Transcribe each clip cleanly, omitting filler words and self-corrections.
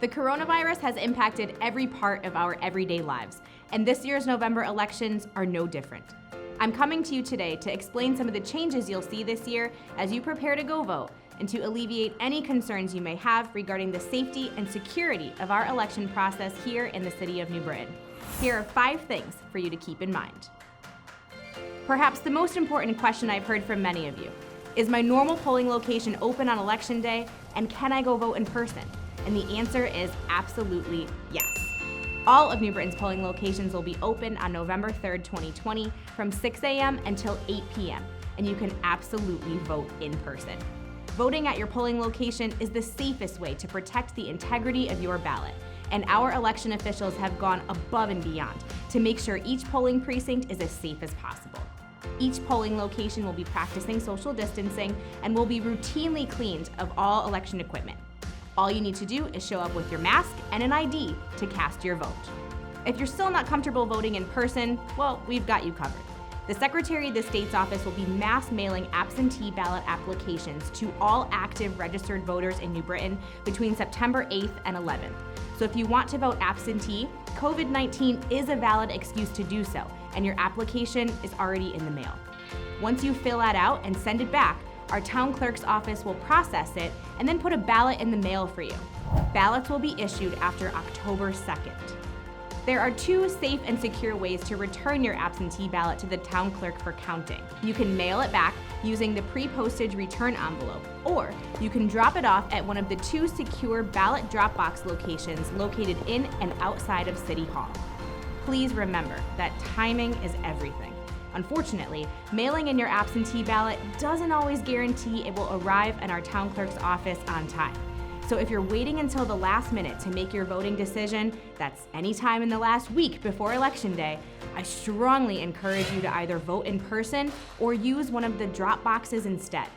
The coronavirus has impacted every part of our everyday lives, and this year's November elections are no different. I'm coming to you today to explain some of the changes you'll see this year as you prepare to go vote and to alleviate any concerns you may have regarding the safety and security of our election process here in the city of New Britain. Here are 5 things for you to keep in mind. Perhaps the most important question I've heard from many of you: is my normal polling location open on Election Day, and can I go vote in person? And the answer is absolutely yes. All of New Britain's polling locations will be open on November 3rd, 2020 from 6 a.m. until 8 p.m., and you can absolutely vote in person. Voting at your polling location is the safest way to protect the integrity of your ballot, and our election officials have gone above and beyond to make sure each polling precinct is as safe as possible. Each polling location will be practicing social distancing and will be routinely cleaned of all election equipment. All you need to do is show up with your mask and an ID to cast your vote. If you're still not comfortable voting in person, well, we've got you covered. The Secretary of the State's office will be mass mailing absentee ballot applications to all active registered voters in New Britain between September 8th and 11th. So if you want to vote absentee, COVID-19 is a valid excuse to do so, and your application is already in the mail. Once you fill that out and send it back, our town clerk's office will process it and then put a ballot in the mail for you. Ballots will be issued after October 2nd. There are 2 safe and secure ways to return your absentee ballot to the town clerk for counting. You can mail it back using the pre-postage return envelope, or you can drop it off at one of the 2 secure ballot drop box locations located in and outside of City Hall. Please remember that timing is everything. Unfortunately, mailing in your absentee ballot doesn't always guarantee it will arrive in our town clerk's office on time. So if you're waiting until the last minute to make your voting decision, that's any time in the last week before Election Day, I strongly encourage you to either vote in person or use one of the drop boxes instead.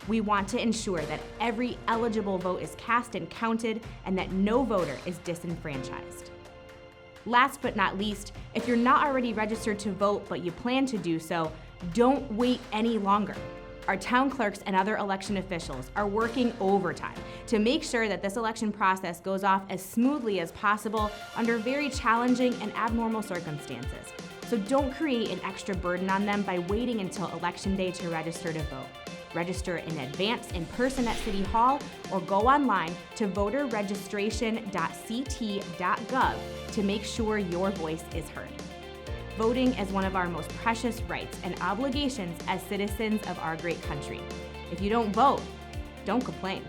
We want to ensure that every eligible vote is cast and counted and that no voter is disenfranchised. Last but not least, if you're not already registered to vote but you plan to do so, don't wait any longer. Our town clerks and other election officials are working overtime to make sure that this election process goes off as smoothly as possible under very challenging and abnormal circumstances. So don't create an extra burden on them by waiting until Election Day to register to vote. Register in advance in person at City Hall or go online to voterregistration.ct.gov to make sure your voice is heard. Voting is one of our most precious rights and obligations as citizens of our great country. If you don't vote, don't complain.